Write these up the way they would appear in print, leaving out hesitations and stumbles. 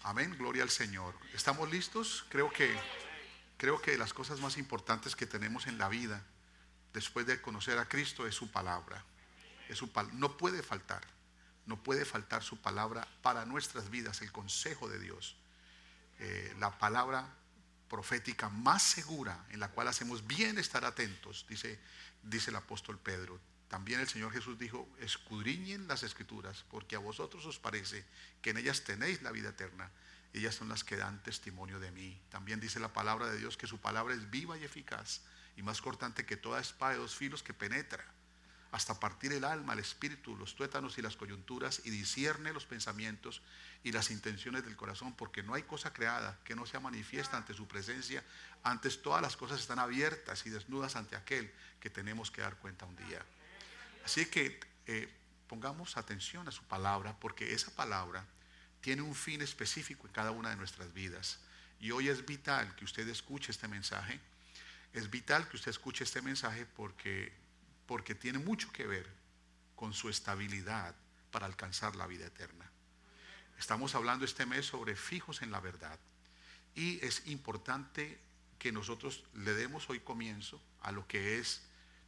Amén, gloria al Señor. ¿Estamos listos? Creo que de las cosas más importantes que tenemos en la vida, después de conocer a Cristo, es su palabra. No puede faltar. No puede faltar su palabra para nuestras vidas, el consejo de Dios. La palabra profética más segura, en la cual hacemos bien estar atentos, dice el apóstol Pedro. También el Señor Jesús dijo: escudriñen las Escrituras, porque a vosotros os parece que en ellas tenéis la vida eterna. Ellas son las que dan testimonio de mí. También dice la palabra de Dios que su palabra es viva y eficaz, y más cortante que toda espada de dos filos, que penetra hasta partir el alma, el espíritu, los tuétanos y las coyunturas, y discierne los pensamientos y las intenciones del corazón, porque no hay cosa creada que no sea manifiesta ante su presencia. Antes todas las cosas están abiertas y desnudas ante aquel que tenemos que dar cuenta un día. Así que pongamos atención a su palabra, porque esa palabra tiene un fin específico en cada una de nuestras vidas. Y hoy es vital que usted escuche este mensaje. Es vital que usted escuche este mensaje porque tiene mucho que ver con su estabilidad para alcanzar la vida eterna. Estamos hablando este mes sobre fijos en la verdad, y es importante que nosotros le demos hoy comienzo a lo que es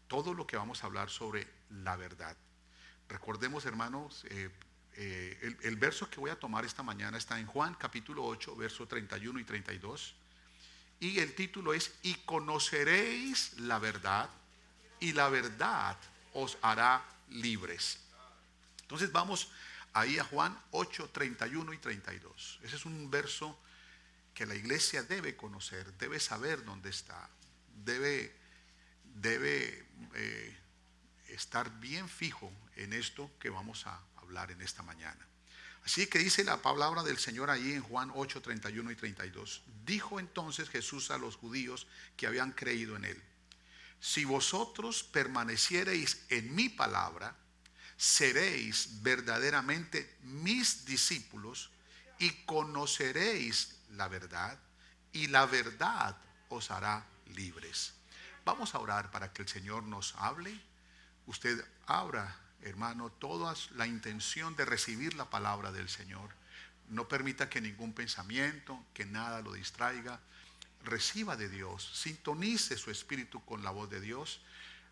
todo lo que vamos a hablar sobre la verdad. Recordemos, hermanos, el verso que voy a tomar esta mañana está en Juan capítulo 8, verso 31 y 32, y el título es: y conoceréis la verdad, y la verdad os hará libres. Entonces vamos ahí a Juan 8, 31 y 32. Ese es un verso que la iglesia debe conocer, debe saber dónde está, debe estar bien fijo en esto que vamos a hablar en esta mañana. Así que dice la palabra del Señor allí en Juan 8, 31 y 32. Dijo entonces Jesús a los judíos que habían creído en él: si vosotros permaneciereis en mi palabra, seréis verdaderamente mis discípulos, y conoceréis la verdad, y la verdad os hará libres. Vamos a orar para que el Señor nos hable. Usted abra, hermano, toda la intención de recibir la palabra del Señor. No permita que ningún pensamiento, que nada lo distraiga. Reciba de Dios, sintonice su espíritu con la voz de Dios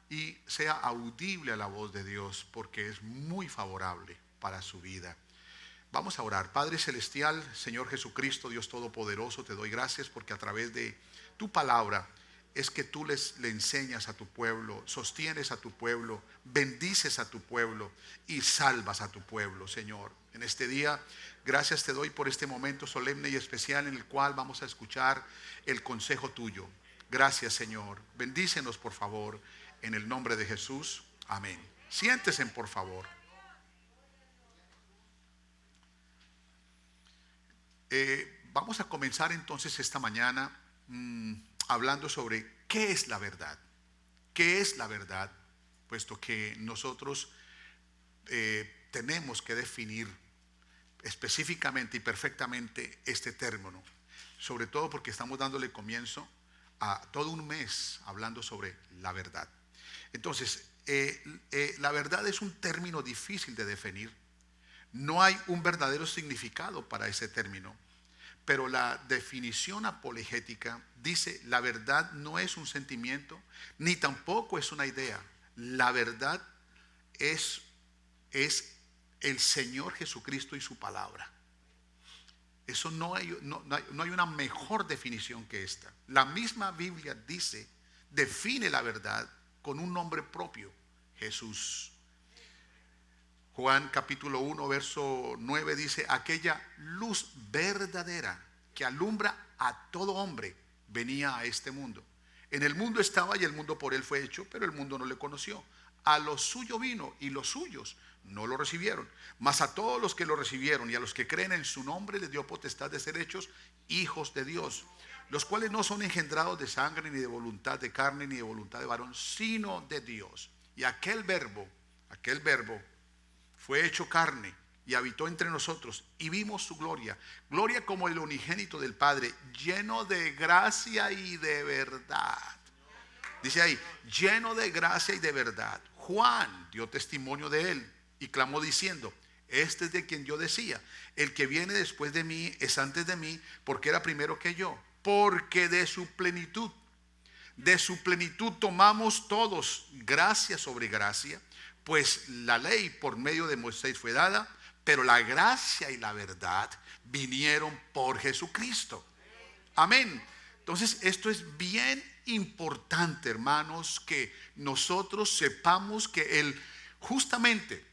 y sea audible a la voz de Dios, porque es muy favorable para su vida. Vamos a orar. Padre celestial, Señor Jesucristo, Dios todopoderoso, te doy gracias porque a través de tu palabra es que tú le enseñas a tu pueblo, sostienes a tu pueblo, bendices a tu pueblo y salvas a tu pueblo, Señor. En este día, gracias te doy por este momento solemne y especial en el cual vamos a escuchar el consejo tuyo. Gracias, Señor. Bendícenos, por favor, en el nombre de Jesús. Amén. Siéntese, por favor. Vamos a comenzar entonces esta mañana hablando sobre qué es la verdad. ¿Qué es la verdad? Puesto que nosotros tenemos que definir específicamente y perfectamente este término, sobre todo porque estamos dándole comienzo a todo un mes hablando sobre la verdad. Entonces, la verdad es un término difícil de definir. No hay un verdadero significado para ese término, pero la definición apologética dice: la verdad no es un sentimiento, ni tampoco es una idea. La verdad es el Señor Jesucristo y su palabra. Eso no hay una mejor definición que esta. La misma Biblia define la verdad con un nombre propio: Jesús. Juan capítulo 1 verso 9 dice: aquella luz verdadera que alumbra a todo hombre venía a este mundo. En el mundo estaba y el mundo por él fue hecho, pero el mundo no le conoció. A lo suyo vino y los suyos no lo recibieron. Mas a todos los que lo recibieron y a los que creen en su nombre les dio potestad de ser hechos hijos de Dios, los cuales no son engendrados de sangre, ni de voluntad de carne, ni de voluntad de varón, sino de Dios. Y aquel verbo fue hecho carne y habitó entre nosotros, y vimos su gloria, gloria como el unigénito del Padre, lleno de gracia y de verdad. Dice ahí, lleno de gracia y de verdad. Juan dio testimonio de él y clamó diciendo: este es de quien yo decía, el que viene después de mí es antes de mí, porque era primero que yo. Porque de su plenitud tomamos todos gracia sobre gracia, pues la ley por medio de Moisés fue dada, pero la gracia y la verdad vinieron por Jesucristo. Amén. Entonces esto es bien importante, hermanos, que nosotros sepamos que justamente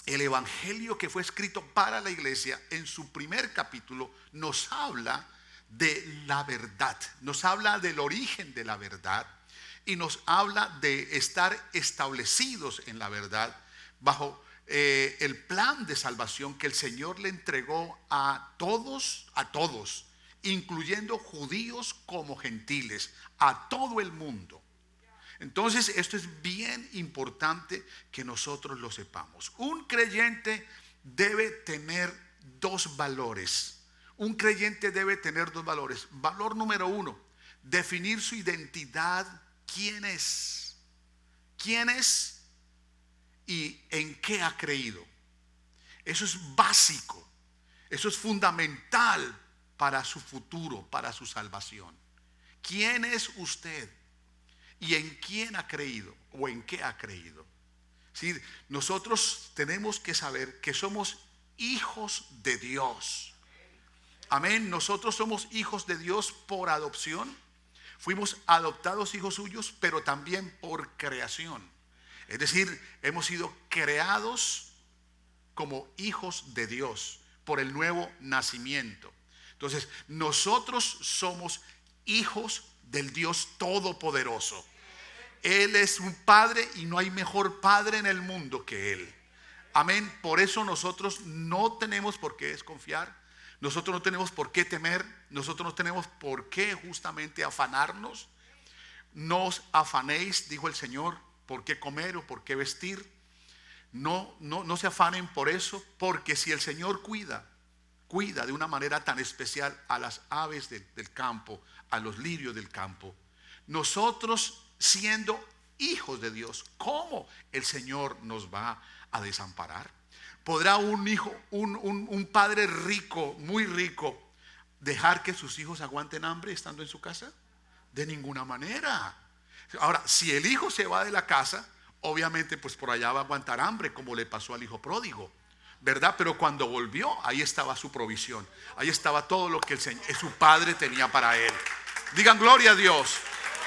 el evangelio que fue escrito para la iglesia en su primer capítulo nos habla de la verdad, nos habla del origen de la verdad y nos habla de estar establecidos en la verdad bajo el plan de salvación que el Señor le entregó a todos, incluyendo judíos como gentiles, a todo el mundo. Entonces esto es bien importante que nosotros lo sepamos. Un creyente debe tener dos valores. Un creyente debe tener dos valores. Valor número uno, definir su identidad. ¿Quién es? ¿Quién es y en qué ha creído? Eso es básico. Eso es fundamental para su futuro, para su salvación. ¿Quién es usted? ¿Y en quién ha creído? ¿O en qué ha creído? ¿Sí? Nosotros tenemos que saber que somos hijos de Dios. Amén. Nosotros somos hijos de Dios por adopción. Fuimos adoptados hijos suyos, pero también por creación. Es decir, hemos sido creados como hijos de Dios por el nuevo nacimiento. Entonces, nosotros somos hijos del Dios Todopoderoso. Él es un padre y no hay mejor padre en el mundo que Él. Amén. Por eso nosotros no tenemos por qué desconfiar. Nosotros no tenemos por qué temer. Nosotros no tenemos por qué justamente afanarnos. No os afanéis, dijo el Señor, por qué comer o por qué vestir. No se afanen por eso, porque si el Señor cuida de una manera tan especial a las aves del campo, a los lirios del campo, nosotros siendo hijos de Dios, ¿cómo el Señor nos va a desamparar? ¿Podrá un padre rico, muy rico, dejar que sus hijos aguanten hambre estando en su casa? De ninguna manera. Ahora, si el hijo se va de la casa, obviamente pues por allá va a aguantar hambre, como le pasó al hijo pródigo, ¿verdad? Pero cuando volvió, ahí estaba su provisión, ahí estaba todo lo que su padre tenía para él. Digan gloria a Dios.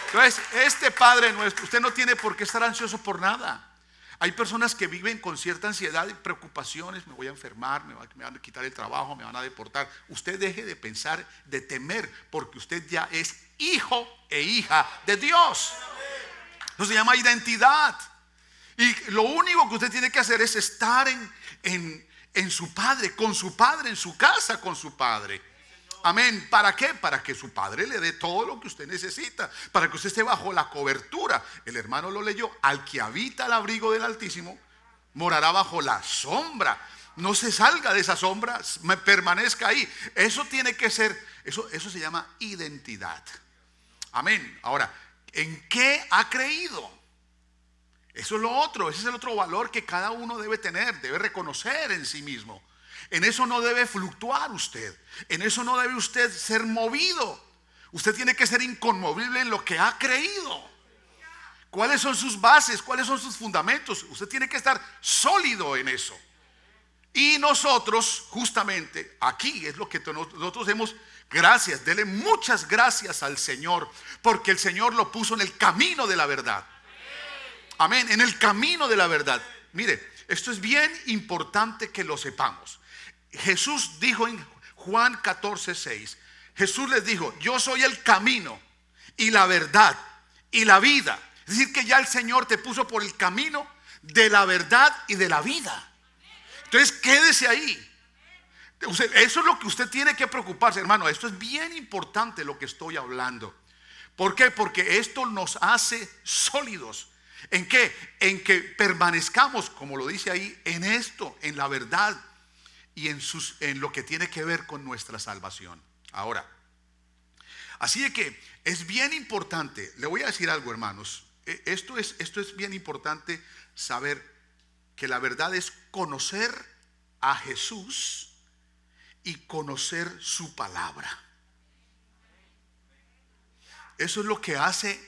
Entonces, este Padre nuestro, usted no tiene por qué estar ansioso por nada. Hay personas que viven con cierta ansiedad y preocupaciones. Me voy a enfermar, me van a quitar el trabajo, me van a deportar. Usted deje de pensar, de temer, porque usted ya es hijo e hija de Dios. Eso se llama identidad. Y lo único que usted tiene que hacer es estar en su Padre, con su Padre, en su casa con su Padre. Amén. ¿Para qué? Para que su Padre le dé todo lo que usted necesita, para que usted esté bajo la cobertura. El hermano lo leyó: al que habita el abrigo del Altísimo morará bajo la sombra. No se salga de esa sombra, permanezca ahí. Eso tiene que ser, eso se llama identidad. Amén. Ahora, ¿en qué ha creído? Eso es lo otro, ese es el otro valor que cada uno debe tener, debe reconocer en sí mismo. En eso no debe fluctuar usted. En eso no debe usted ser movido. Usted tiene que ser inconmovible en lo que ha creído. ¿Cuáles son sus bases? ¿Cuáles son sus fundamentos? Usted tiene que estar sólido en eso. Y nosotros, justamente, aquí es lo que nosotros hemos. Gracias, dele muchas gracias al Señor, porque el Señor lo puso en el camino de la verdad. Amén, en el camino de la verdad. Mire, esto es bien importante que lo sepamos. Jesús dijo en Juan 14:6, Jesús les dijo: yo soy el camino y la verdad y la vida. Es decir, que ya el Señor te puso por el camino de la verdad y de la vida. Entonces quédese ahí. Eso es lo que usted tiene que preocuparse, hermano. Esto es bien importante lo que estoy hablando. ¿Por qué? Porque esto nos hace sólidos. ¿En qué? En que permanezcamos, como lo dice ahí, en esto, en la verdad y en lo que tiene que ver con nuestra salvación. Ahora, así de que es bien importante. Le voy a decir algo, hermanos. Esto es bien importante saber que la verdad es conocer a Jesús y conocer su palabra. Eso es lo que hace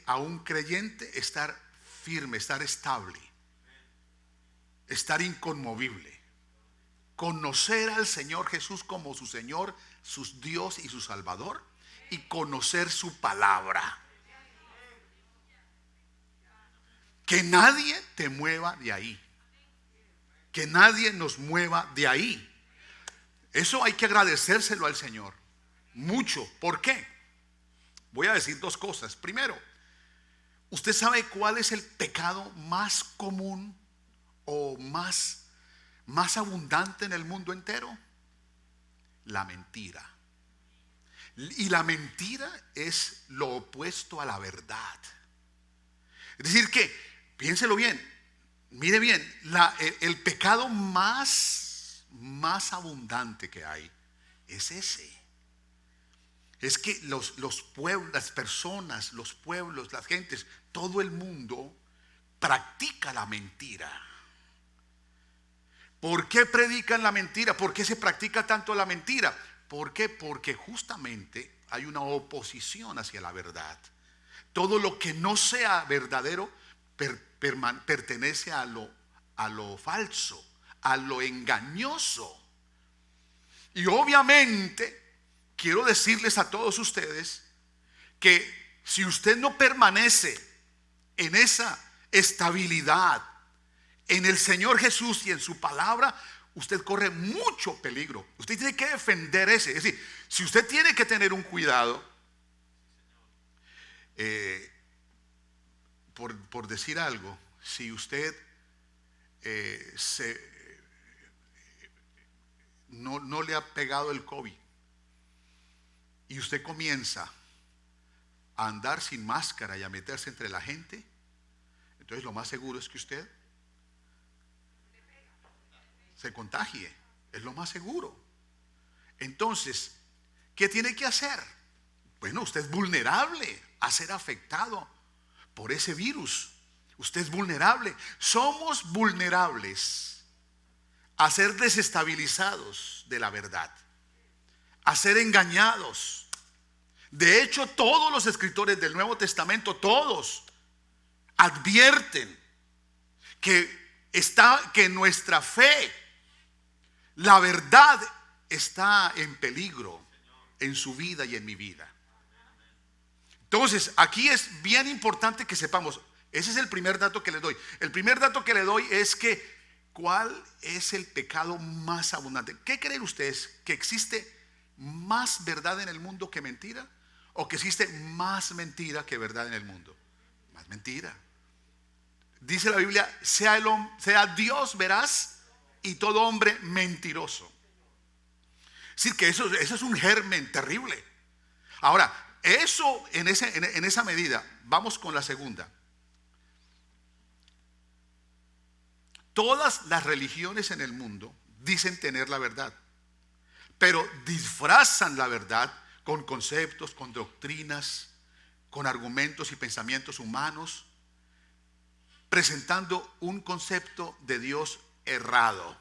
a un creyente estar firme, estar estable, estar inconmovible. Conocer al Señor Jesús como su Señor, su Dios y su Salvador, y conocer su palabra. Que nadie te mueva de ahí. Que nadie nos mueva de ahí. Eso hay que agradecérselo al Señor. Mucho. ¿Por qué? Voy a decir dos cosas. Primero, ¿usted sabe cuál es el pecado más común o más abundante en el mundo entero? La mentira. Y la mentira es lo opuesto a la verdad. Es decir que, piénselo bien, mire bien, el pecado más abundante que hay es ese. Es que los pueblos, las personas, los pueblos, las gentes, todo el mundo practica la mentira. ¿Por qué predican la mentira? ¿Por qué se practica tanto la mentira? ¿Por qué? Porque justamente hay una oposición hacia la verdad. Todo lo que no sea verdadero pertenece a lo falso, a lo engañoso. Y obviamente quiero decirles a todos ustedes que si usted no permanece en esa estabilidad, en el Señor Jesús y en su palabra, usted corre mucho peligro. Usted tiene que defender ese. Es decir, si usted tiene que tener un cuidado, por decir algo, si usted no le ha pegado el COVID y usted comienza a andar sin máscara y a meterse entre la gente, entonces lo más seguro es que usted se contagie. Es lo más seguro. Entonces, ¿qué tiene que hacer? Bueno, usted es vulnerable a ser afectado por ese virus. Usted es vulnerable. Somos vulnerables a ser desestabilizados de la verdad, a ser engañados. De hecho, todos los escritores del Nuevo Testamento, todos advierten que nuestra fe, la verdad, está en peligro en su vida y en mi vida. Entonces, aquí es bien importante que sepamos. Ese es el primer dato que le doy. El primer dato que le doy es que ¿cuál es el pecado más abundante? ¿Qué creen ustedes? ¿Que existe más verdad en el mundo que mentira? ¿O que existe más mentira que verdad en el mundo? Más mentira. Dice la Biblia, sea Dios veraz y todo hombre mentiroso. Es decir, que eso es un germen terrible. Ahora, eso en esa medida, vamos con la segunda. Todas las religiones en el mundo dicen tener la verdad, pero disfrazan la verdad con conceptos, con doctrinas, con argumentos y pensamientos humanos, presentando un concepto de Dios errado.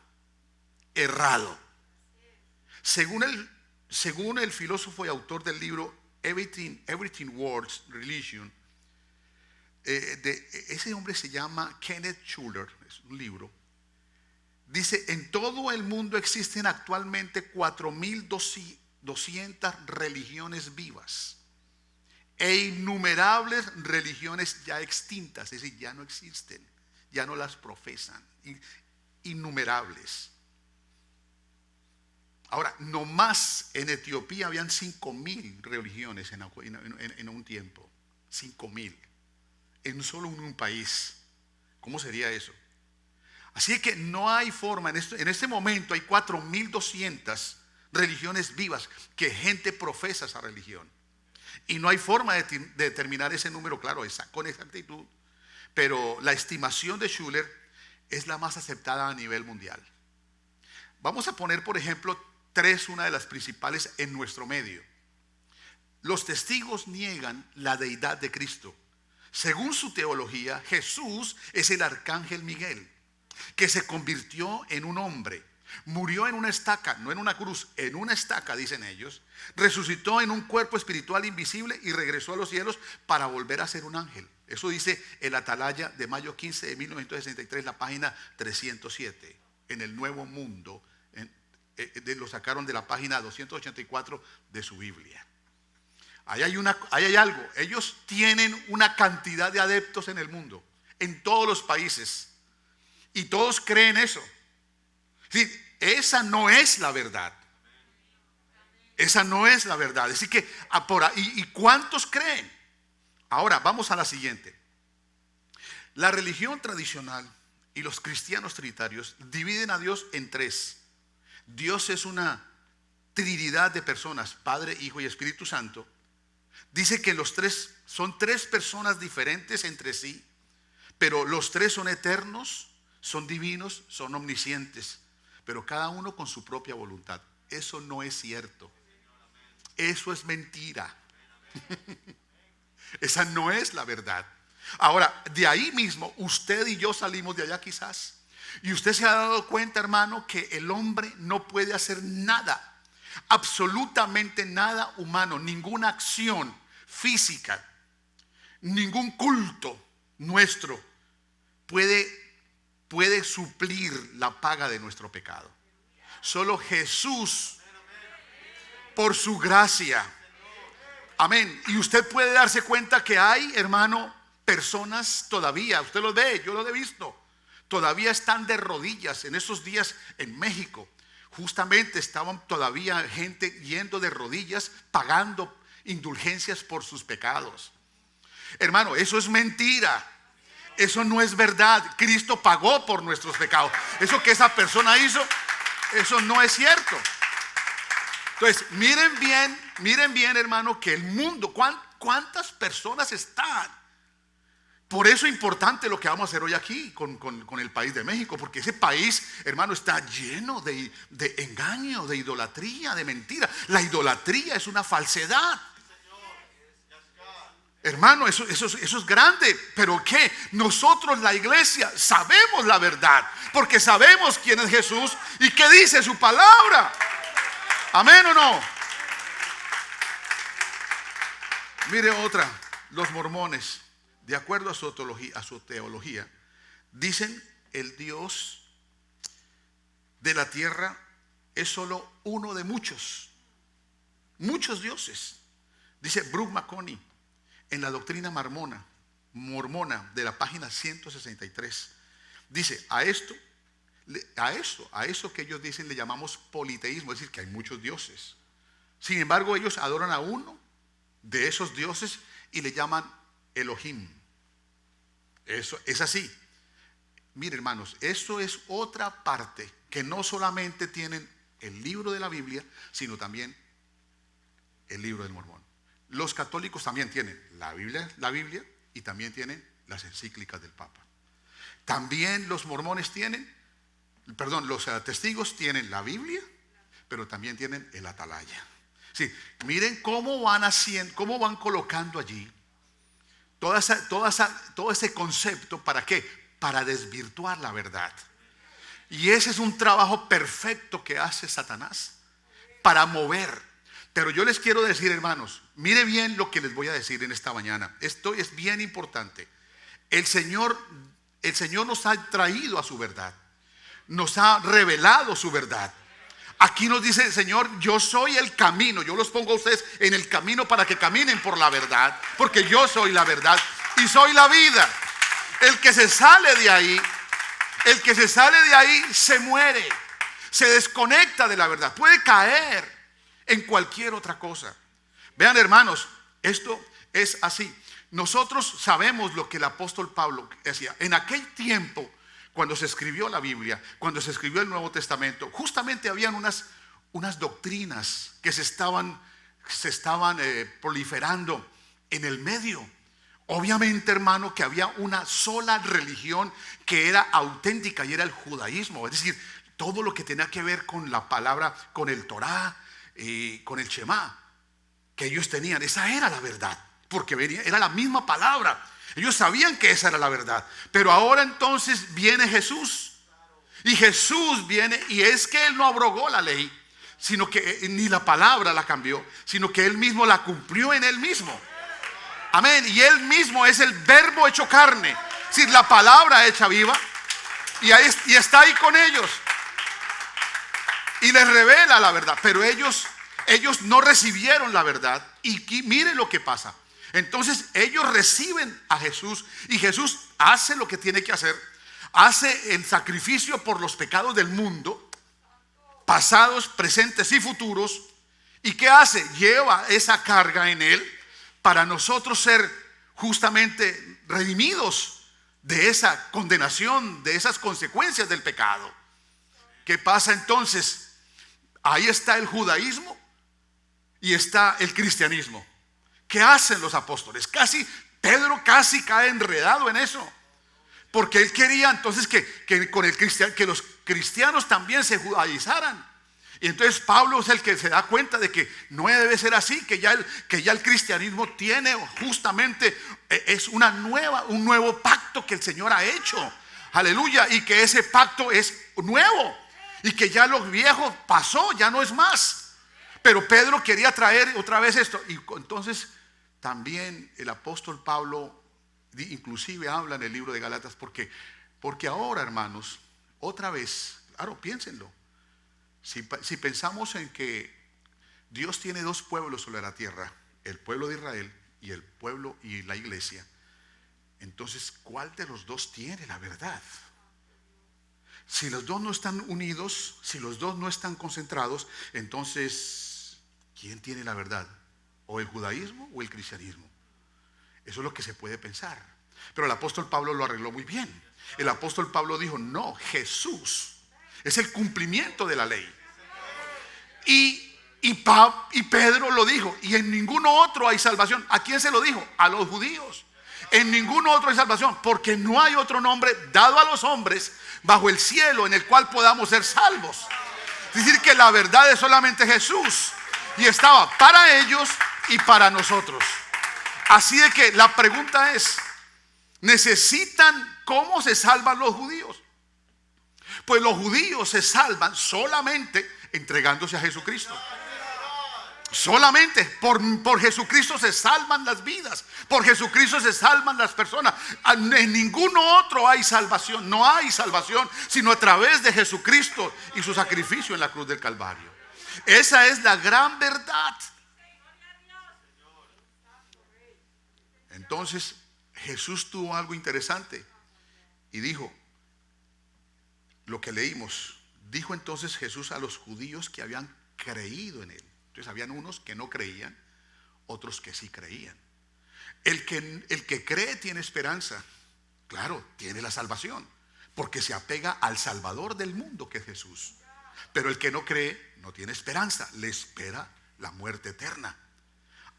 Según el filósofo y autor del libro Everything Words Religion, ese hombre se llama Kenneth Schuller, es un libro. Dice, en todo el mundo existen actualmente 4.200 religiones vivas e innumerables religiones ya extintas, es decir, ya no existen, ya no las profesan, innumerables. Ahora, nomás en Etiopía habían 5.000 religiones en un tiempo. 5.000 en solo un país. ¿Cómo sería eso? Así que no hay forma, en este momento hay 4.200 religiones vivas que gente profesa esa religión. Y no hay forma de determinar ese número, claro, con exactitud. Pero la estimación de Schuller es la más aceptada a nivel mundial. Vamos a poner, por ejemplo, una de las principales en nuestro medio. Los testigos niegan la deidad de Cristo. Según su teología, Jesús es el arcángel Miguel. que se convirtió en un hombre, murió en una estaca, no en una cruz, en una estaca, dicen ellos, resucitó en un cuerpo espiritual invisible y regresó a los cielos para volver a ser un ángel. Eso dice el Atalaya de mayo 15 de 1963, la página 307, en el Nuevo Mundo. Lo sacaron de la página 284 de su Biblia. Ahí hay algo. Ellos tienen una cantidad de adeptos en el mundo, en todos los países, y todos creen eso. Sí, esa no es la verdad. Esa no es la verdad. Así que, ¿y cuántos creen? Ahora, vamos a la siguiente. La religión tradicional y los cristianos trinitarios dividen a Dios en tres. Dios es una trinidad de personas, Padre, Hijo y Espíritu Santo. Dice que los tres son tres personas diferentes entre sí, pero los tres son eternos, son divinos, son omniscientes, pero cada uno con su propia voluntad. Eso no es cierto. Eso es mentira. Esa no es la verdad. Ahora, de ahí mismo, usted y yo salimos de allá quizás, y usted se ha dado cuenta, hermano, que el hombre no puede hacer nada, absolutamente nada humano, ninguna acción física, ningún culto nuestro puede suplir la paga de nuestro pecado. Solo Jesús, por su gracia. Amén. Y usted puede darse cuenta que hay, hermano, personas todavía, usted lo ve, yo lo he visto, todavía están de rodillas. En esos días en México, justamente estaban todavía gente yendo de rodillas, pagando indulgencias por sus pecados. Hermano, eso es mentira. Eso no es verdad. Cristo pagó por nuestros pecados. Eso que esa persona hizo, eso no es cierto. Entonces, miren bien, hermano, que el mundo, ¿cuántas personas están? Por eso es importante lo que vamos a hacer hoy aquí con el país de México, porque ese país, hermano, está lleno de engaño, de idolatría, de mentira. La idolatría es una falsedad. Hermano, eso es grande. ¿Pero qué? Nosotros, la iglesia, sabemos la verdad, porque sabemos quién es Jesús y qué dice su palabra. ¿Amén o no? Mire otra. Los mormones, de acuerdo a su teología, dicen el Dios de la tierra es solo uno de muchos dioses. Dice Brooke McConaughey en la doctrina mormona de la página 163. Dice, a eso que ellos dicen le llamamos politeísmo, es decir, que hay muchos dioses. Sin embargo, ellos adoran a uno de esos dioses y le llaman Elohim. Eso es así. Mire, hermanos, eso es otra parte que no solamente tienen el libro de la Biblia, sino también el libro del Mormón. Los católicos también tienen la Biblia y también tienen las encíclicas del Papa. También los mormones los testigos tienen la Biblia, pero también tienen el Atalaya. Sí, miren cómo van colocando allí todo ese concepto. ¿Para qué? Para desvirtuar la verdad. Y ese es un trabajo perfecto que hace Satanás para mover. Pero yo les quiero decir, hermanos, mire bien lo que les voy a decir en esta mañana. Esto es bien importante. El Señor nos ha traído a su verdad. Nos ha revelado su verdad. Aquí nos dice el Señor, yo soy el camino. Yo los pongo a ustedes en el camino para que caminen por la verdad, porque yo soy la verdad y soy la vida. El que se sale de ahí se muere, se desconecta de la verdad, puede caer en cualquier otra cosa. Vean, hermanos, esto es así. Nosotros sabemos lo que el apóstol Pablo decía. En aquel tiempo, cuando se escribió la Biblia, cuando se escribió el Nuevo Testamento, justamente habían unas doctrinas que se estaban proliferando en el medio. Obviamente, hermano, que había una sola religión que era auténtica y era el judaísmo. Es decir, todo lo que tenía que ver con la palabra, con el Torá, con el Shema que ellos tenían. Esa era la verdad, porque era la misma palabra. Ellos sabían que esa era la verdad. Pero ahora entonces viene Jesús Y Jesús viene, y es que Él no abrogó la ley, sino que ni la palabra la cambió, sino que Él mismo la cumplió en Él mismo. Amén. Y Él mismo es el verbo hecho carne, es decir, la palabra hecha viva, y está ahí con ellos. Y les revela la verdad, pero ellos no recibieron la verdad. Y miren lo que pasa. Entonces ellos reciben a Jesús, y Jesús hace lo que tiene que hacer. Hace el sacrificio por los pecados del mundo, pasados, presentes y futuros. ¿Y qué hace? Lleva esa carga en Él para nosotros ser justamente redimidos de esa condenación, de esas consecuencias del pecado. ¿Qué pasa entonces? Ahí está el judaísmo y está el cristianismo. ¿Qué hacen los apóstoles? Pedro casi cae enredado en eso, porque él quería entonces que los cristianos también se judaizaran. Y entonces Pablo es el que se da cuenta de que no debe ser así, que ya el cristianismo tiene justamente, es un nuevo pacto que el Señor ha hecho. Aleluya. Y que ese pacto es nuevo, y que ya lo viejo pasó, ya no es más. Pero Pedro quería traer otra vez esto. Y entonces también el apóstol Pablo inclusive habla en el libro de Gálatas, porque ahora, hermanos, otra vez, claro, piénsenlo. Si pensamos en que Dios tiene dos pueblos sobre la tierra, el pueblo de Israel y el pueblo y la iglesia, entonces ¿cuál de los dos tiene la verdad? Si los dos no están unidos, si los dos no están concentrados, entonces ¿quién tiene la verdad? ¿O el judaísmo o el cristianismo? Eso es lo que se puede pensar. Pero el apóstol Pablo lo arregló muy bien. El apóstol Pablo dijo: no, Jesús es el cumplimiento de la ley. Y Pedro lo dijo: y en ninguno otro hay salvación. ¿A quién se lo dijo? A los judíos. En ninguno otro hay salvación, porque no hay otro nombre dado a los hombres bajo el cielo en el cual podamos ser salvos. Es decir, que la verdad es solamente Jesús, y estaba para ellos y para nosotros. Así de que la pregunta es: ¿cómo se salvan los judíos? Pues los judíos se salvan solamente entregándose a Jesucristo. Solamente por Jesucristo se salvan las vidas, por Jesucristo se salvan las personas. En ninguno otro hay salvación. No hay salvación sino a través de Jesucristo y su sacrificio en la cruz del Calvario. Esa es la gran verdad. Entonces Jesús tuvo algo interesante y dijo lo que leímos. Dijo entonces Jesús a los judíos que habían creído en Él. Entonces habían unos que no creían, otros que sí creían. El que cree tiene esperanza. Claro, tiene la salvación, porque se apega al Salvador del mundo, que es Jesús. Pero el que no cree no tiene esperanza, le espera la muerte eterna.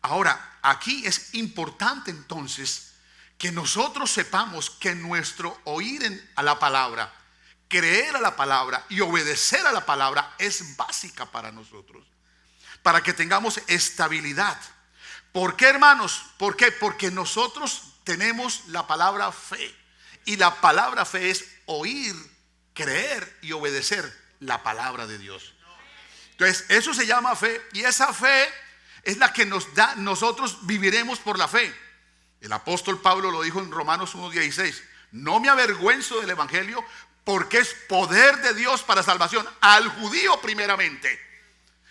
Ahora, aquí es importante entonces que nosotros sepamos que nuestro oír a la palabra, creer a la palabra y obedecer a la palabra es básica para nosotros, para que tengamos estabilidad. ¿Por qué, hermanos? ¿Por qué? Porque nosotros tenemos la palabra fe, y la palabra fe es oír, creer y obedecer la palabra de Dios. Entonces eso se llama fe, y esa fe es la que nosotros viviremos por la fe. El apóstol Pablo lo dijo en Romanos 1:16: no me avergüenzo del evangelio, porque es poder de Dios para salvación al judío primeramente.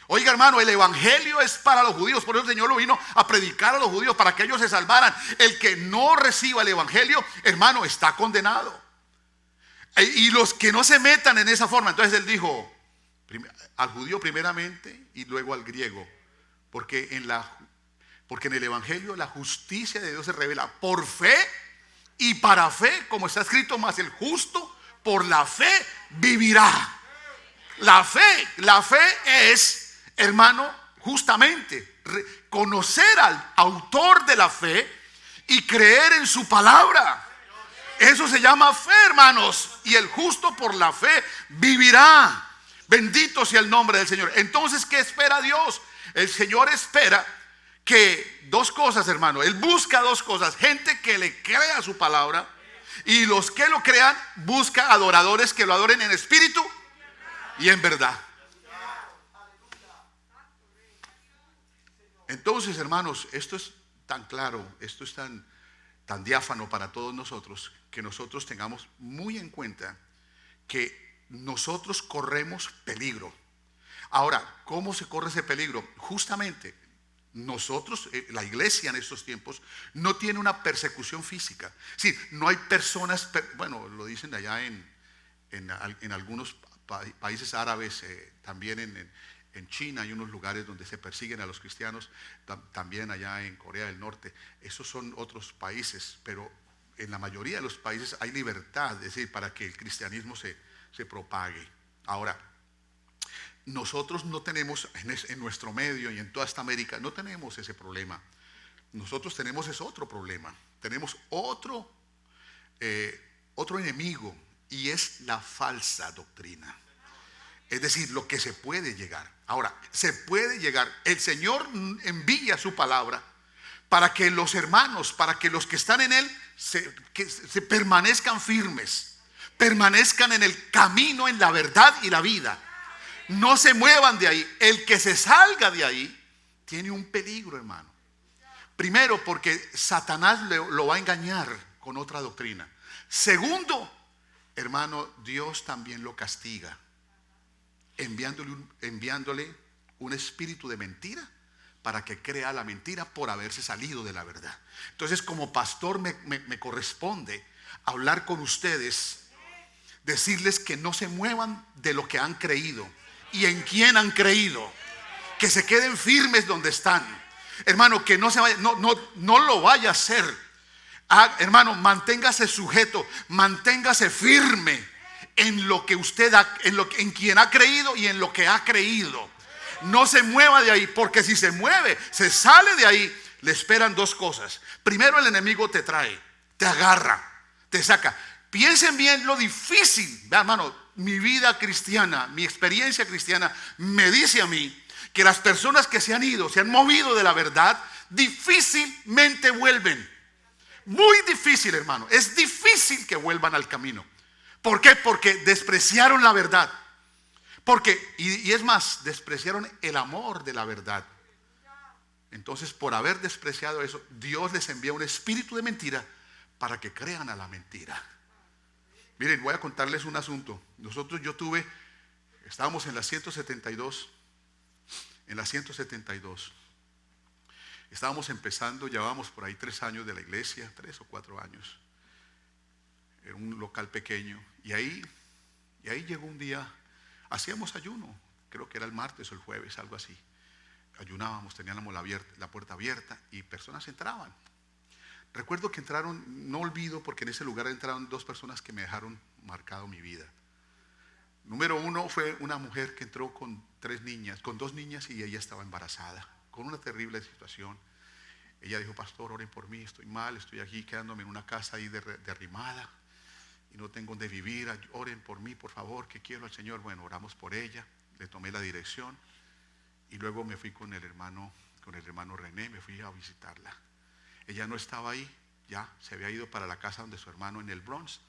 Oiga, hermano, el evangelio es para los judíos. Por eso el Señor lo vino a predicar a los judíos, para que ellos se salvaran. El que no reciba el evangelio, hermano, está condenado. Y los que no se metan en esa forma. Entonces él dijo al judío primeramente y luego al griego, porque en el evangelio la justicia de Dios se revela por fe y para fe, como está escrito: más el justo por la fe vivirá. La fe es, hermano, justamente conocer al autor de la fe y creer en su palabra. Eso se llama fe, hermanos. Y el justo por la fe vivirá. Bendito sea el nombre del Señor. Entonces, ¿qué espera Dios? El Señor espera que dos cosas, hermano. Él busca dos cosas: gente que le crea su palabra Y los que lo crean, busca adoradores que lo adoren en espíritu y en verdad. Entonces, hermanos, esto es tan claro, esto es tan diáfano para todos nosotros, que nosotros tengamos muy en cuenta que nosotros corremos peligro. Ahora, ¿cómo se corre ese peligro? Justamente, nosotros, la iglesia en estos tiempos, no tiene una persecución física. Sí, no hay personas, bueno, lo dicen allá en algunos países árabes, también en China hay unos lugares donde se persiguen a los cristianos, también allá en Corea del Norte. Esos son otros países, pero en la mayoría de los países hay libertad, es decir, para que el cristianismo se propague. Ahora, nosotros no tenemos en nuestro medio y en toda esta América, no tenemos ese problema. Nosotros tenemos ese otro problema. Tenemos otro enemigo, y es la falsa doctrina. Es decir, lo que se puede llegar. Ahora, se puede llegar. El Señor envía su palabra para que los hermanos, para que los que están en Él se permanezcan firmes, permanezcan en el camino, en la verdad y la vida. No se muevan de ahí. El que se salga de ahí tiene un peligro, hermano. Primero, porque Satanás lo va a engañar con otra doctrina. Segundo, hermano, Dios también lo castiga, enviándole un espíritu de mentira para que crea la mentira por haberse salido de la verdad. Entonces, como pastor me corresponde hablar con ustedes, decirles que no se muevan de lo que han creído y en quién han creído, que se queden firmes donde están, hermano, que no se vaya, no lo vaya a hacer. Hermano, manténgase sujeto, manténgase firme en lo que usted en quien ha creído y en lo que ha creído. No se mueva de ahí, porque si se mueve, se sale de ahí, le esperan dos cosas. Primero, el enemigo te trae, te agarra, te saca. Piensen bien lo difícil, hermano. Mi vida cristiana, mi experiencia cristiana me dice a mí que las personas que se han ido, se han movido de la verdad, difícilmente vuelven. Muy difícil, hermano. Es difícil que vuelvan al camino. ¿Por qué? Porque despreciaron la verdad. Y es más, despreciaron el amor de la verdad. Entonces, por haber despreciado eso, Dios les envía un espíritu de mentira para que crean a la mentira. Miren, voy a contarles un asunto. Estábamos en la 172. En la 172. Estábamos empezando, llevábamos por ahí 3 años de la iglesia, 3 o 4 años. Era un local pequeño. Y ahí llegó un día, hacíamos ayuno, creo que era el martes o el jueves, algo así. Ayunábamos, teníamos la puerta abierta y personas entraban. Recuerdo que entraron, no olvido, porque en ese lugar entraron 2 personas que me dejaron marcado mi vida. Número 1 fue una mujer que entró con 2 niñas, y ella estaba embarazada, con una terrible situación. Ella dijo: pastor, oren por mí, estoy mal, estoy aquí quedándome en una casa ahí derrimada y no tengo donde vivir, oren por mí, por favor, que quiero al Señor. Bueno, oramos por ella, le tomé la dirección y luego me fui con el hermano René, me fui a visitarla. Ella no estaba ahí, ya se había ido para la casa donde su hermano en el Bronx.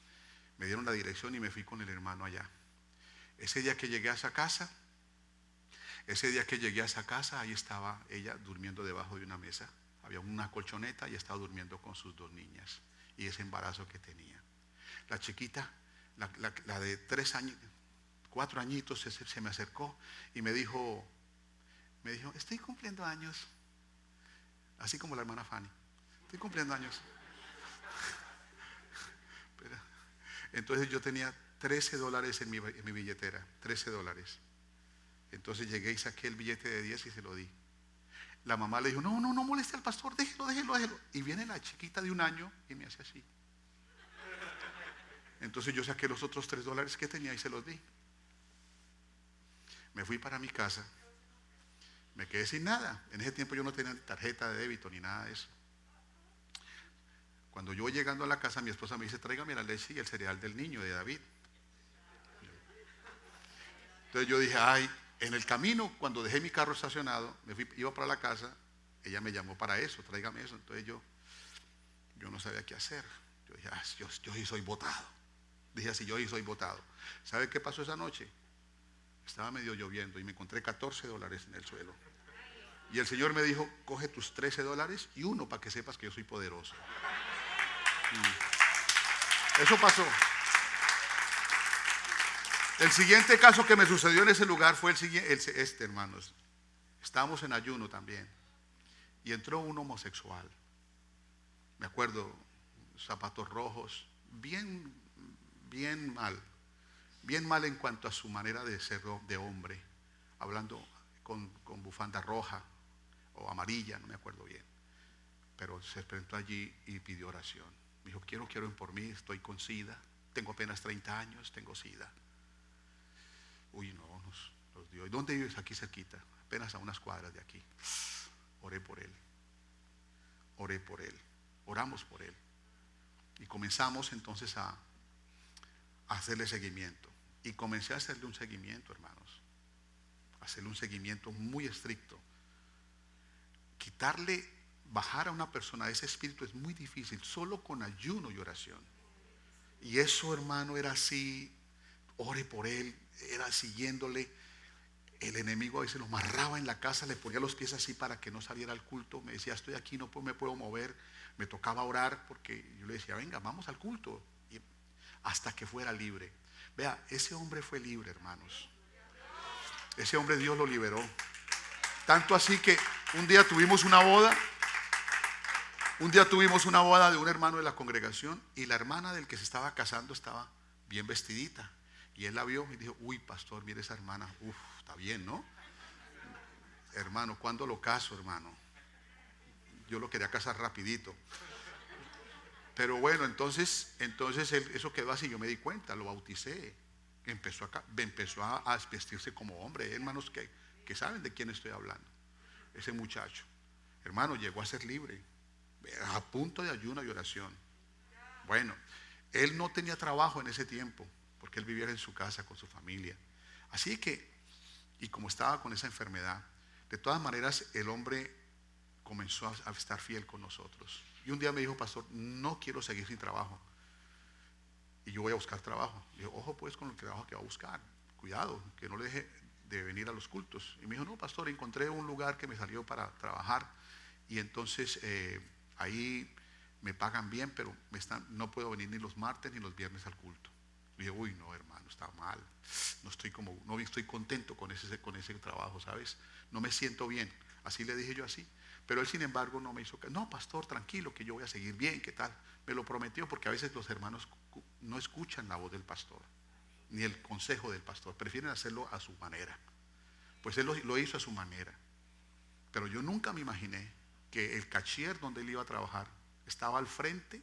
Me dieron la dirección y me fui con el hermano allá. Ese día que llegué a esa casa, ahí estaba ella durmiendo debajo de una mesa. Había una colchoneta y estaba durmiendo con sus 2 niñas y ese embarazo que tenía. La chiquita, la de 3 años, 4 añitos, se me acercó y me dijo, estoy cumpliendo años, así como la hermana Fanny. Estoy cumpliendo años. Entonces yo tenía $13 en mi billetera, $13. Entonces llegué y saqué el billete de 10 y se lo di. La mamá le dijo: no moleste al pastor, déjelo. Y viene la chiquita de 1 año y me hace así. Entonces yo saqué los otros $3 que tenía y se los di. Me fui para mi casa. Me quedé sin nada. En ese tiempo yo no tenía tarjeta de débito ni nada de eso. Cuando yo voy llegando a la casa, mi esposa me dice: tráigame la leche y el cereal del niño, de David. Entonces yo dije: en el camino, cuando dejé mi carro estacionado, iba para la casa, ella me llamó para eso: tráigame eso. Entonces yo no sabía qué hacer. Yo dije, yo sí soy votado. Dije así, yo sí soy votado. ¿Sabe qué pasó esa noche? Estaba medio lloviendo y me encontré $14 en el suelo. Y el Señor me dijo, coge tus $13 y uno para que sepas que yo soy poderoso. Eso pasó. El siguiente caso que me sucedió en ese lugar fue el siguiente, hermanos. Estábamos en ayuno también. Y entró un homosexual. Me acuerdo, zapatos rojos, bien mal. Bien mal en cuanto a su manera de ser de hombre. Hablando con bufanda roja o amarilla, no me acuerdo bien. Pero se presentó allí y pidió oración. Me dijo, quiero orar por mí, estoy con SIDA. Tengo apenas 30 años, tengo SIDA. Uy, no, nos dio. ¿Y dónde vives? Aquí cerquita, apenas a unas cuadras de aquí. Oré por él. Oramos por él. Y comenzamos entonces a hacerle seguimiento. Y comencé a hacerle un seguimiento, hermanos. Hacerle un seguimiento muy estricto. Bajar a una persona de ese espíritu es muy difícil, solo con ayuno y oración. Y eso, hermano, era así. Ore por él, era siguiéndole. El enemigo a veces lo amarraba en la casa, le ponía los pies así para que no saliera al culto. Me decía, estoy aquí, no me puedo mover. Me tocaba orar porque yo le decía, venga, vamos al culto. Y hasta que fuera libre. Vea, ese hombre fue libre, hermanos. Ese hombre Dios lo liberó. Tanto así que un día tuvimos una boda. De un hermano de la congregación. Y la hermana del que se estaba casando estaba bien vestidita. Y él la vio y dijo, uy, pastor, mire esa hermana. Uf, está bien, ¿no? Hermano, ¿cuándo lo caso, hermano? Yo lo quería casar rapidito. Pero bueno, entonces eso quedó así. Yo me di cuenta, lo bauticé. Empezó a vestirse como hombre. Hermanos que saben de quién estoy hablando. Ese muchacho, hermano, llegó a ser libre. A punto de ayuno y oración. Bueno, él no tenía trabajo en ese tiempo, porque él vivía en su casa con su familia. Así que, y como estaba con esa enfermedad, de todas maneras el hombre comenzó a estar fiel con nosotros. Y un día me dijo, pastor, no quiero seguir sin trabajo. Y yo voy a buscar trabajo. Y yo, ojo pues con el trabajo que va a buscar. Cuidado, que no le deje de venir a los cultos. Y me dijo, no, pastor, encontré un lugar que me salió para trabajar. Y entonces ahí me pagan bien, pero no puedo venir ni los martes ni los viernes al culto. Y dije, uy, no, hermano, está mal. No estoy contento con ese trabajo, ¿sabes? No me siento bien. Así le dije yo así. Pero él, sin embargo, no me hizo caso. No, pastor, tranquilo, que yo voy a seguir bien, ¿qué tal? Me lo prometió, porque a veces los hermanos no escuchan la voz del pastor, ni el consejo del pastor. Prefieren hacerlo a su manera. Pues él lo hizo a su manera. Pero yo nunca me imaginé que el cachier donde él iba a trabajar estaba al frente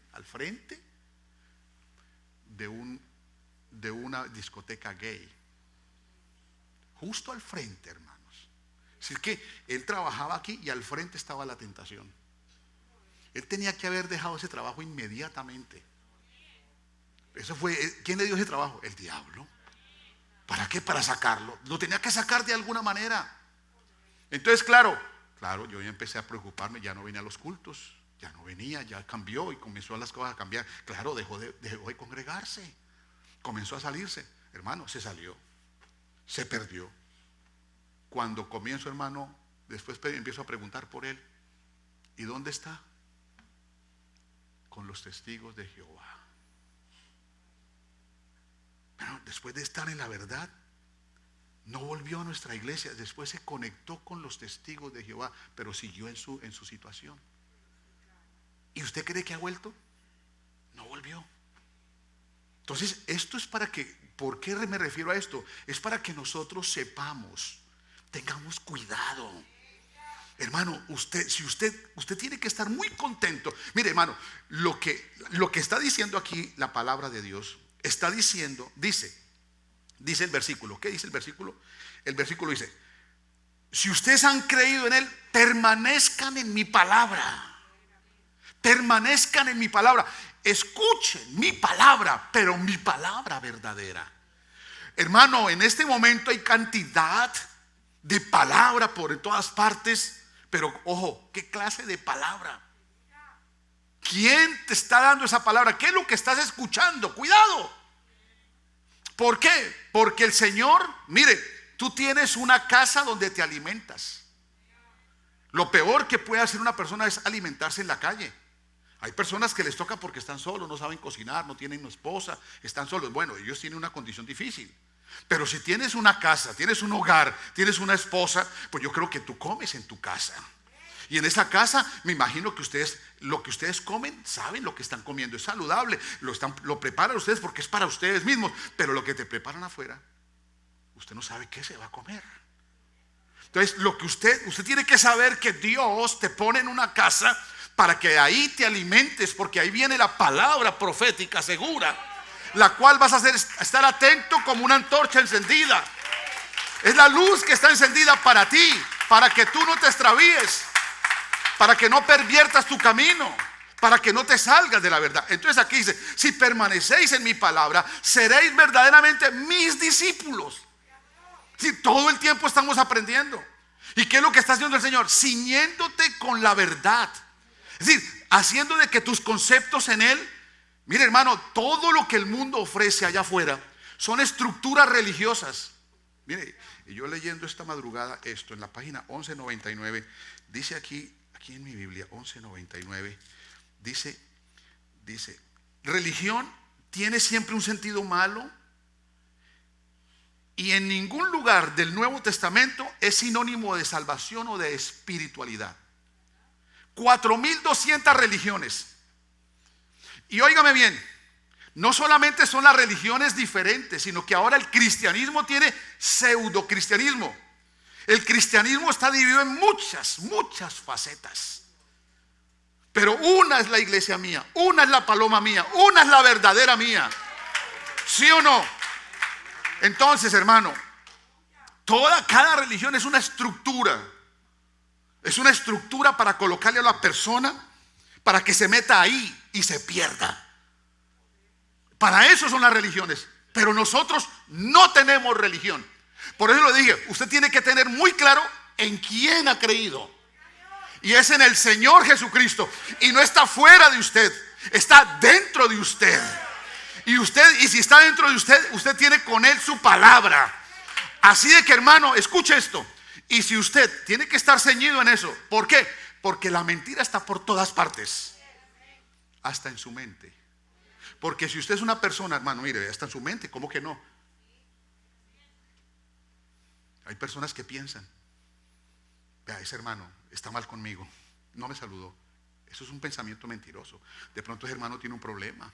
de una discoteca gay. Justo al frente, hermanos. Así que él trabajaba aquí y al frente estaba la tentación. Él tenía que haber dejado ese trabajo inmediatamente. Eso fue, ¿quién le dio ese trabajo? El diablo. ¿Para qué? Para sacarlo. Lo tenía que sacar de alguna manera. Entonces, claro, yo ya empecé a preocuparme. Ya no venía a los cultos, ya no venía, ya cambió y comenzó las cosas a cambiar. Claro, dejó de congregarse, comenzó a salirse. Hermano, se salió, se perdió. Cuando comienzo, hermano, después empiezo a preguntar por él. ¿Y dónde está? Con los testigos de Jehová. Pero después de estar en la verdad, no volvió a nuestra iglesia. Después se conectó con los testigos de Jehová, pero siguió en su situación. ¿Y usted cree que ha vuelto? No volvió. Entonces, esto es para que, ¿por qué me refiero a esto? Es para que nosotros sepamos, tengamos cuidado. Hermano, usted tiene que estar muy contento. Mire, hermano, lo que está diciendo aquí la palabra de Dios, está diciendo, dice el versículo. ¿Qué dice el versículo? El versículo dice, si ustedes han creído en Él, permanezcan en mi palabra. Permanezcan en mi palabra. Escuchen mi palabra, pero mi palabra verdadera. Hermano, en este momento hay cantidad de palabra por todas partes. Pero ojo, ¿qué clase de palabra? ¿Quién te está dando esa palabra? ¿Qué es lo que estás escuchando? Cuidado. ¿Por qué? Porque el Señor, mire, tú tienes una casa donde te alimentas. Lo peor que puede hacer una persona es alimentarse en la calle. Hay personas que les toca porque están solos, no saben cocinar, no tienen una esposa, están solos. Bueno, ellos tienen una condición difícil. Pero si tienes una casa, tienes un hogar, tienes una esposa, pues yo creo que tú comes en tu casa. Y en esa casa me imagino que ustedes, lo que ustedes comen, saben lo que están comiendo, es saludable, lo preparan ustedes porque es para ustedes mismos. Pero lo que te preparan afuera, usted no sabe qué se va a comer. Entonces lo que usted tiene que saber que Dios te pone en una casa para que ahí te alimentes, porque ahí viene la palabra profética segura, la cual vas a estar atento como una antorcha encendida. Es la luz que está encendida para ti, para que tú no te extravíes, para que no perviertas tu camino, para que no te salgas de la verdad. Entonces aquí dice: si permanecéis en mi palabra, seréis verdaderamente mis discípulos. Si todo el tiempo estamos aprendiendo. ¿Y qué es lo que está haciendo el Señor? Ciñéndote con la verdad. Es decir, haciendo de que tus conceptos en Él, mire hermano, todo lo que el mundo ofrece allá afuera son estructuras religiosas. Mire, y yo leyendo esta madrugada esto en la página 1199, dice aquí en mi Biblia, 1199, dice, religión tiene siempre un sentido malo y en ningún lugar del Nuevo Testamento es sinónimo de salvación o de espiritualidad. 4,200 religiones. Y óigame bien, no solamente son las religiones diferentes, sino que ahora el cristianismo tiene pseudocristianismo. El cristianismo está dividido en muchas facetas. Pero una es la iglesia mía, una es la paloma mía, una es la verdadera mía. ¿Sí o no? Entonces, hermano, cada religión es una estructura. Es una estructura para colocarle a la persona para que se meta ahí y se pierda. Para eso son las religiones. Pero nosotros no tenemos religión. Por eso lo dije, usted tiene que tener muy claro en quién ha creído. Y es en el Señor Jesucristo. Y no está fuera de usted, está dentro de usted. Y si está dentro de usted, usted tiene con Él su palabra. Así de que, hermano, escuche esto. Y si usted tiene que estar ceñido en eso, ¿por qué? Porque la mentira está por todas partes, hasta en su mente. Porque si usted es una persona, hermano, mire, hasta en su mente, ¿cómo que no? Hay personas que piensan: vea, ese hermano está mal conmigo, no me saludó. Eso es un pensamiento mentiroso. De pronto ese hermano tiene un problema,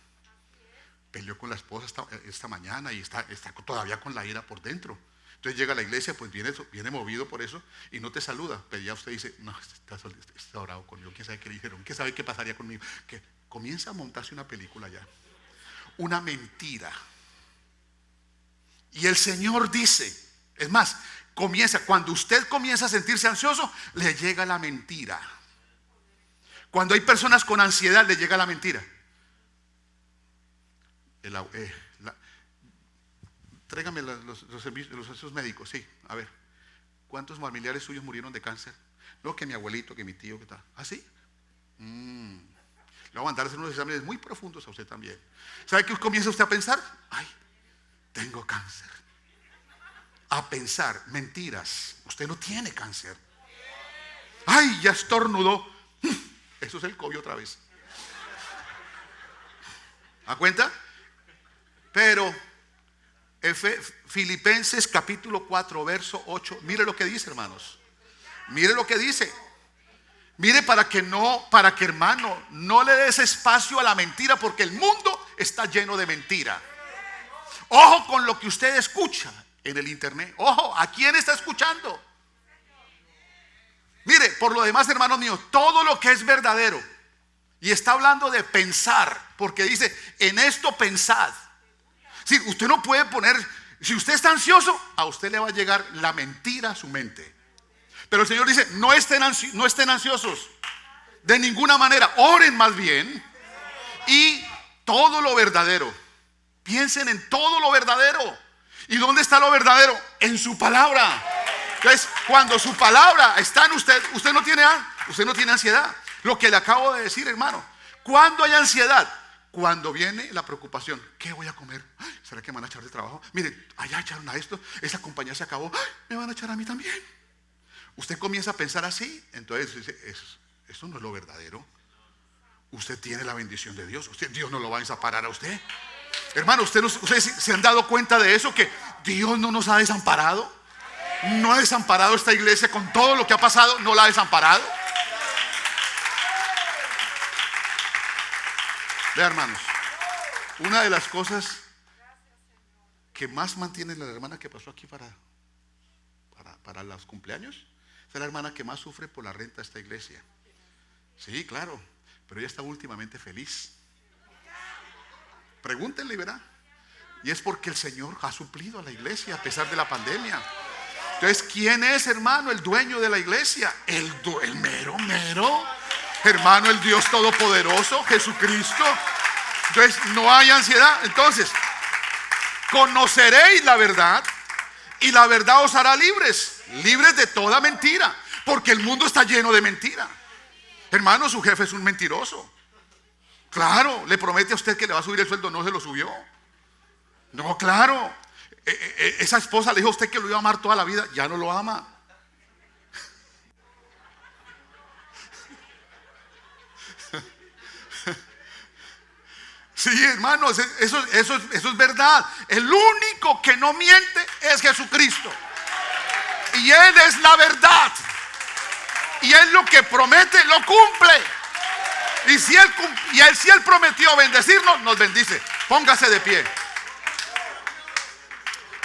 peleó con la esposa esta mañana y está todavía con la ira por dentro. Entonces llega a la iglesia, pues viene movido por eso y no te saluda. Pero ya usted dice: no, está bravo conmigo, quién sabe qué le dijeron, quién sabe qué pasaría conmigo. Que comienza a montarse una película ya, una mentira. Y el Señor dice, es más, cuando usted comienza a sentirse ansioso, le llega la mentira. Cuando hay personas con ansiedad, le llega la mentira. Tráigame los servicios médicos, sí, a ver, ¿cuántos familiares suyos murieron de cáncer? No, que mi abuelito, que mi tío, que tal. ¿Ah, sí? Le voy a mandar a hacer unos exámenes muy profundos a usted también. ¿Sabe qué comienza usted a pensar? Ay, tengo cáncer. A pensar mentiras. Usted no tiene cáncer. Ay, ya estornudó. Eso es el COVID otra vez. ¿A cuenta? Pero Filipenses capítulo 4 verso 8, mire lo que dice, hermanos. Mire lo que dice. Mire, para que hermano, no le des espacio a la mentira, porque el mundo está lleno de mentira. Ojo con lo que usted escucha en el internet. Ojo, ¿a quién está escuchando? Mire, por lo demás, hermanos míos, todo lo que es verdadero, y está hablando de pensar, porque dice: en esto pensad. Si usted no puede poner, si usted está ansioso, a usted le va a llegar la mentira a su mente. Pero el Señor dice: no estén ansiosos de ninguna manera, oren más bien. Y todo lo verdadero, piensen en todo lo verdadero. ¿Y dónde está lo verdadero? En su palabra. Entonces, cuando su palabra está en usted, usted no tiene ansiedad. Lo que le acabo de decir, hermano, ¿Cuándo hay ansiedad? Cuando viene la preocupación. ¿Qué voy a comer? Ay, ¿será que me van a echar de trabajo? Miren, allá echaron a esto, esa compañía se acabó. Ay, me van a echar a mí también. Usted comienza a pensar así, entonces dice, eso no es lo verdadero. Usted tiene la bendición de Dios. Dios no lo va a desamparar a usted. Hermano, ustedes se han dado cuenta de eso, que Dios no nos ha desamparado. No ha desamparado esta iglesia con todo lo que ha pasado, no la ha desamparado. Vea, hermanos, una de las cosas que más mantiene la hermana que pasó aquí para los cumpleaños, es la hermana que más sufre por la renta de esta iglesia. Sí, claro, pero ella está últimamente feliz. Pregúntenle, verá. Y es porque el Señor ha suplido a la iglesia a pesar de la pandemia. Entonces, ¿quién es, hermano, el dueño de la iglesia? El mero, hermano, el Dios todopoderoso, Jesucristo. Entonces, no hay ansiedad. Entonces, conoceréis la verdad y la verdad os hará libres de toda mentira, porque el mundo está lleno de mentira. Hermano, su jefe es un mentiroso. Claro, le promete a usted que le va a subir el sueldo, no se lo subió. No, claro. Esa esposa le dijo a usted que lo iba a amar toda la vida, ya no lo ama. Sí, hermanos, eso es verdad. El único que no miente es Jesucristo. Y Él es la verdad. Y Él lo que promete, lo cumple. Y si Él prometió bendecirnos, nos bendice. Póngase de pie.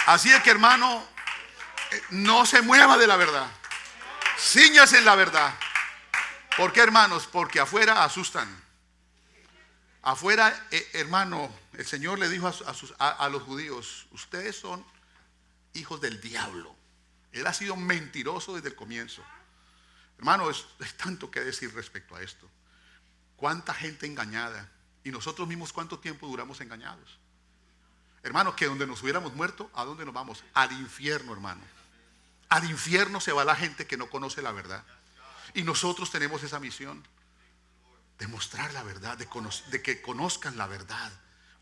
Así es que, hermano, no se mueva de la verdad. Cíñase en la verdad. ¿Por qué, hermanos? Porque afuera asustan. Afuera, hermano, el Señor le dijo a los judíos: ustedes son hijos del diablo. Él ha sido mentiroso desde el comienzo. Hermano, es tanto que decir respecto a esto. Cuánta gente engañada. Y nosotros mismos, ¿cuánto tiempo duramos engañados? Hermano, que donde nos hubiéramos muerto, ¿a dónde nos vamos? Al infierno, hermano. Al infierno se va la gente que no conoce la verdad. Y nosotros tenemos esa misión de mostrar la verdad, de que conozcan la verdad,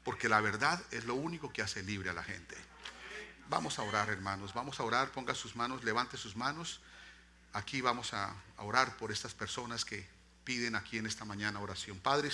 porque la verdad es lo único que hace libre a la gente. Vamos a orar, hermanos, vamos a orar. Ponga sus manos, levante sus manos. Aquí vamos a orar por estas personas que piden aquí en esta mañana oración. Padre,